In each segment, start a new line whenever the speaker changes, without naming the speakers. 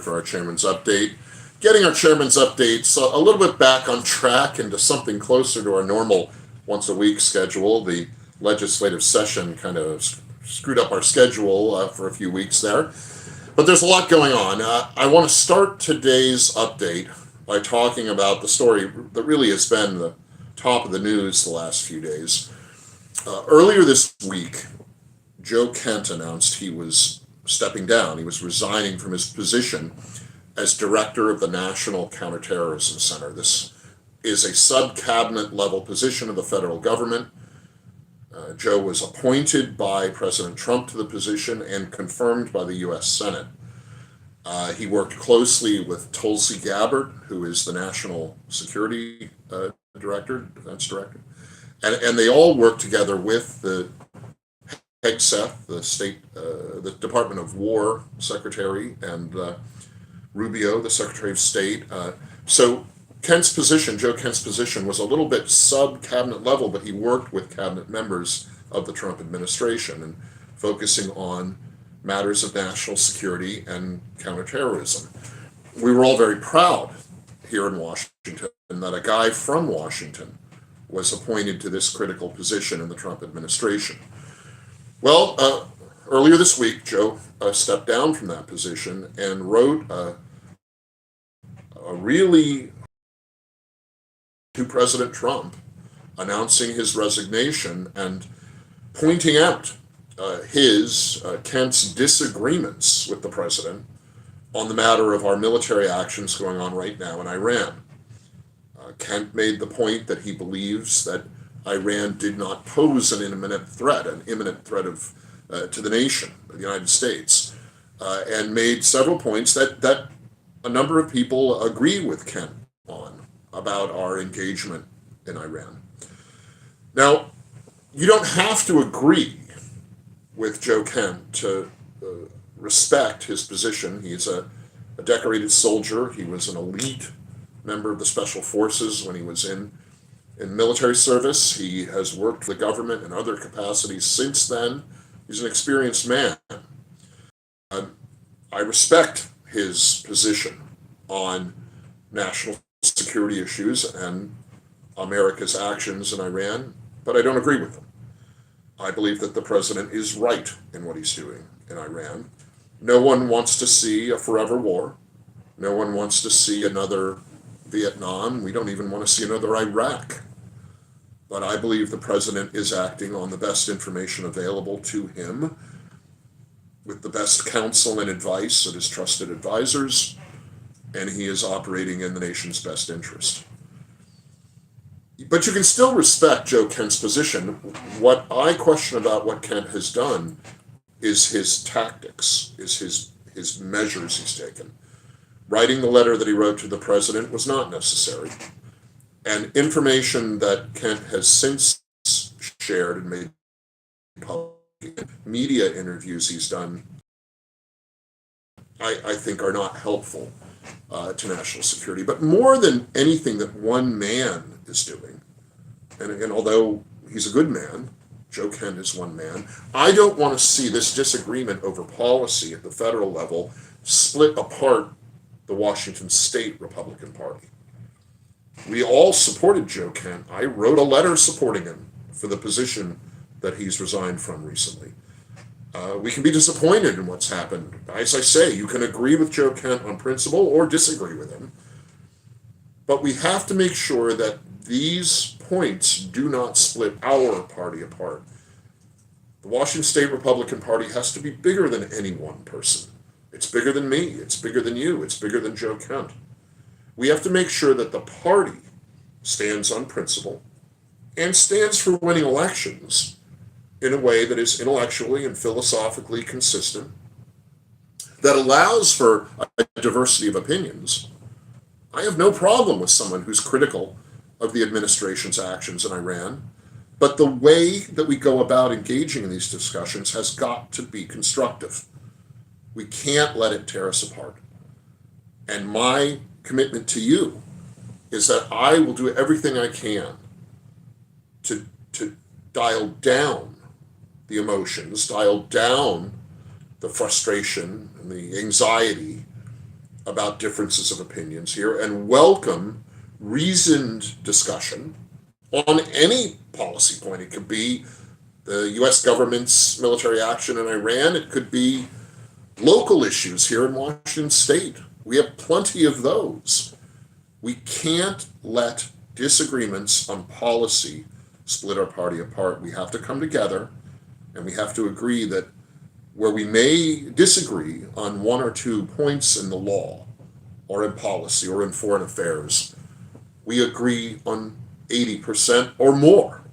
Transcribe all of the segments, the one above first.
for our chairman's update. Getting our chairman's updates a little bit back on track into something closer to our normal once a week schedule. The legislative session kind of screwed up our schedule for a few weeks there. But there's a lot going on. I want to start today's update by talking about the story that really has been the top of the news the last few days. Earlier this week, Joe Kent announced he was stepping down. He was resigning from his position as director of the National Counterterrorism Center. This is a sub-cabinet level position of the federal government. Joe was appointed by President Trump to the position and confirmed by the U.S. Senate. He worked closely with Tulsi Gabbard, who is the National Security Director, Defense Director, and they all worked together with the Hegseth, the Department of War Secretary, and Rubio, the Secretary of State. So Joe Kent's position, was a little bit sub-cabinet level, but he worked with cabinet members of the Trump administration and focusing on matters of national security and counterterrorism. We were all very proud here in Washington that a guy from Washington was appointed to this critical position in the Trump administration. Well, earlier this week, Joe stepped down from that position and wrote a really to President Trump announcing his resignation and pointing out Kent's disagreements with the president on the matter of our military actions going on right now in Iran. Kent made the point that he believes that Iran did not pose an imminent threat of to the nation, the United States, and made several points that a number of people agree with Kent on about our engagement in Iran. Now, you don't have to agree with Joe Kent to respect his position. He's a decorated soldier. He was an elite member of the Special Forces when he was in military service. He has worked for the government in other capacities since then. He's an experienced man. I respect his position on national security issues and America's actions in Iran, but I don't agree with him. I believe that the president is right in what he's doing in Iran. No one wants to see a forever war. No one wants to see another Vietnam. We don't even want to see another Iraq. But I believe the president is acting on the best information available to him, with the best counsel and advice of his trusted advisors, and he is operating in the nation's best interest. But you can still respect Joe Kent's position. What I question about what Kent has done is his tactics, is his measures he's taken. Writing the letter that he wrote to the president was not necessary. And information that Kent has since shared and made public, media interviews he's done, I think are not helpful to national security. But more than anything that one man is doing, and although he's a good man, Joe Kent is one man, I don't want to see this disagreement over policy at the federal level split apart the Washington State Republican Party. We all supported Joe Kent. I wrote a letter supporting him for the position that he's resigned from recently. We can be disappointed in what's happened. As I say, you can agree with Joe Kent on principle or disagree with him. But we have to make sure that these points do not split our party apart. The Washington State Republican Party has to be bigger than any one person. It's bigger than me. It's bigger than you. It's bigger than Joe Kent. We have to make sure that the party stands on principle and stands for winning elections in a way that is intellectually and philosophically consistent, that allows for a diversity of opinions. I have no problem with someone who's critical of the administration's actions in Iran, but the way that we go about engaging in these discussions has got to be constructive. We can't let it tear us apart. And my commitment to you is that I will do everything I can to dial down the emotions, dial down the frustration and the anxiety about differences of opinions here and welcome reasoned discussion on any policy point. It could be the U.S. government's military action in Iran. It could be local issues here in Washington State. We have plenty of those. We can't let disagreements on policy split our party apart. We have to come together and we have to agree that where we may disagree on one or two points in the law or in policy or in foreign affairs, we agree on 80% or more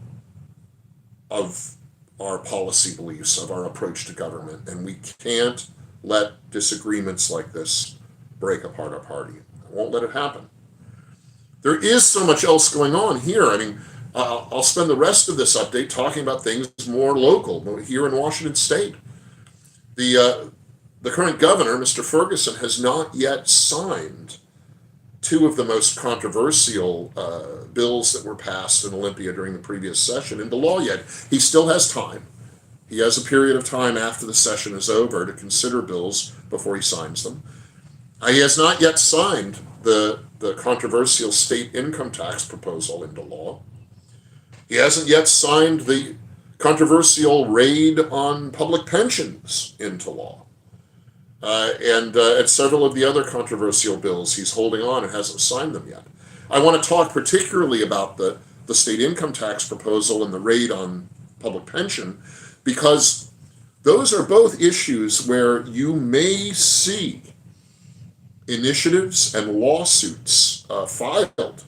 of our policy beliefs, of our approach to government. And we can't let disagreements like this break apart our party. I won't let it happen. There is so much else going on here. I mean, I'll spend the rest of this update talking about things more local here in Washington State. The current governor, Mr. Ferguson, has not yet signed two of the most controversial bills that were passed in Olympia during the previous session into law yet. He still has time. He has a period of time after the session is over to consider bills before he signs them. He has not yet signed the controversial state income tax proposal into law. He hasn't yet signed the controversial raid on public pensions into law. And several of the other controversial bills he's holding on and hasn't signed them yet. I want to talk particularly about the state income tax proposal and the raid on public pension, because those are both issues where you may see initiatives and lawsuits filed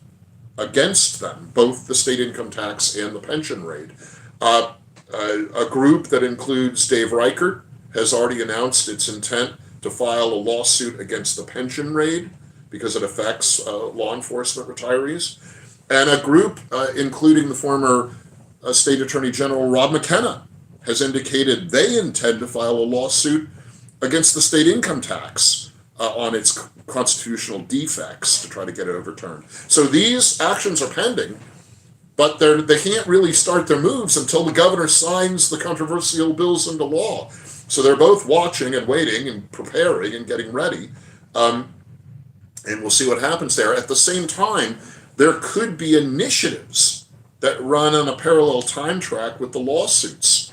against them, both the state income tax and the pension raid. A group that includes Dave Reichert has already announced its intent to file a lawsuit against the pension raid because it affects law enforcement retirees. And a group, including the former State Attorney General Rob McKenna, has indicated they intend to file a lawsuit against the state income tax on its constitutional defects to try to get it overturned. So these actions are pending, but they can't really start their moves until the governor signs the controversial bills into law. So they're both watching and waiting and preparing and getting ready. And we'll see what happens there. At the same time, there could be initiatives that run on a parallel time track with the lawsuits.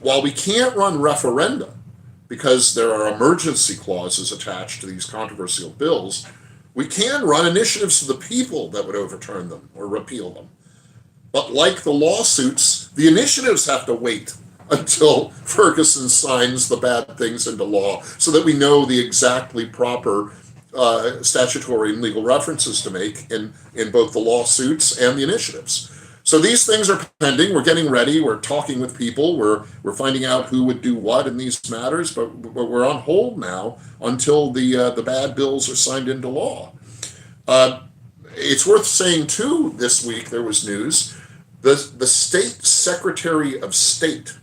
While we can't run referenda because there are emergency clauses attached to these controversial bills, we can run initiatives to the people that would overturn them or repeal them. But like the lawsuits, the initiatives have to wait until Ferguson signs the bad things into law so that we know the exactly proper statutory and legal references to make in both the lawsuits and the initiatives. So these things are pending. We're getting ready. We're talking with people. We're finding out who would do what in these matters, but we're on hold now until the bad bills are signed into law. It's worth saying, too, this week there was news. The State Secretary of State,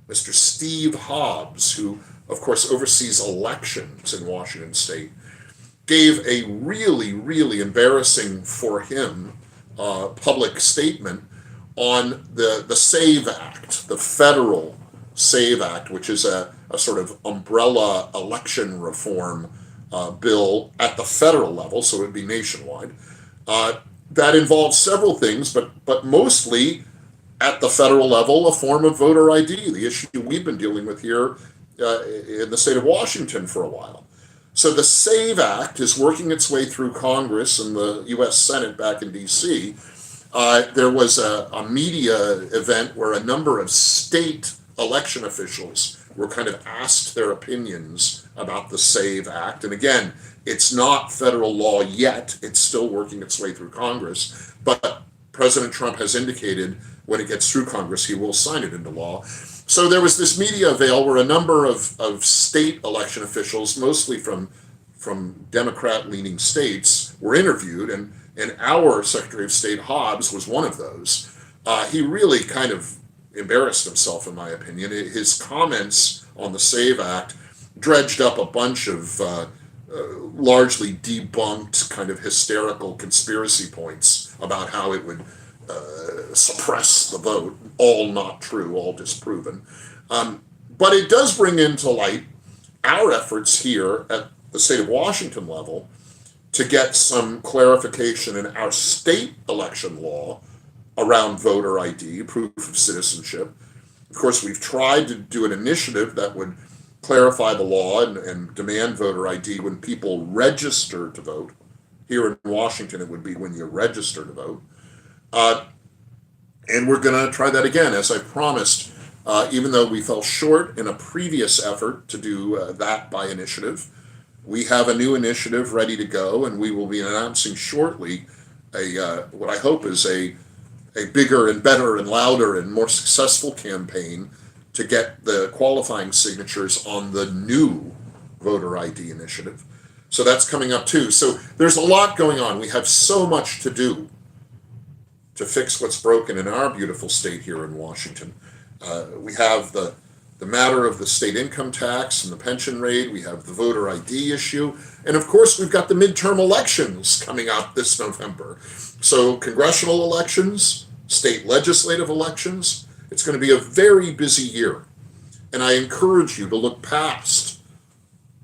Mr. Steve Hobbs, who, of course, oversees elections in Washington State, gave a really, really embarrassing for him public statement on the SAVE Act, the federal SAVE Act, which is a sort of umbrella election reform bill at the federal level, so it would be nationwide. That involves several things, but mostly at the federal level, a form of voter ID, the issue we've been dealing with here in the state of Washington for a while. So the SAVE Act is working its way through Congress and the U.S. Senate back in D.C. There was a media event where a number of state election officials were kind of asked their opinions about the SAVE Act. And again, it's not federal law yet. It's still working its way through Congress. But President Trump has indicated when it gets through Congress, he will sign it into law. So there was this media avail where a number of state election officials, mostly from Democrat-leaning states, were interviewed, and our Secretary of State Hobbs was one of those. He really kind of embarrassed himself, in my opinion. His comments on the SAVE Act dredged up a bunch of largely debunked, kind of hysterical conspiracy points about how it would suppress the vote. All not true, all disproven. But it does bring into light our efforts here at the state of Washington level to get some clarification in our state election law around voter ID, proof of citizenship. Of course, we've tried to do an initiative that would clarify the law and demand voter ID when people register to vote. Here in Washington, it would be when you register to vote. And we're going to try that again, as I promised, even though we fell short in a previous effort to do that by initiative. We have a new initiative ready to go, and we will be announcing shortly what I hope is a bigger and better and louder and more successful campaign to get the qualifying signatures on the new voter ID initiative. So that's coming up too. So there's a lot going on. We have so much to do to fix what's broken in our beautiful state here in Washington. We have the matter of the state income tax and the pension rate. We have the voter ID issue. And of course, we've got the midterm elections coming up this November. So congressional elections, state legislative elections, it's going to be a very busy year. And I encourage you to look past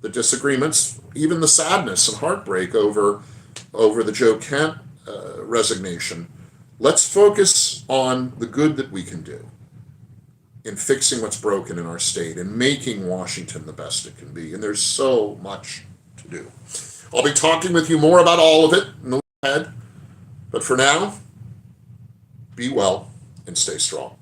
the disagreements, even the sadness and heartbreak over the Joe Kent resignation. Let's focus on the good that we can do in fixing what's broken in our state and making Washington the best it can be. And there's so much to do. I'll be talking with you more about all of it in the week ahead. But for now, be well and stay strong.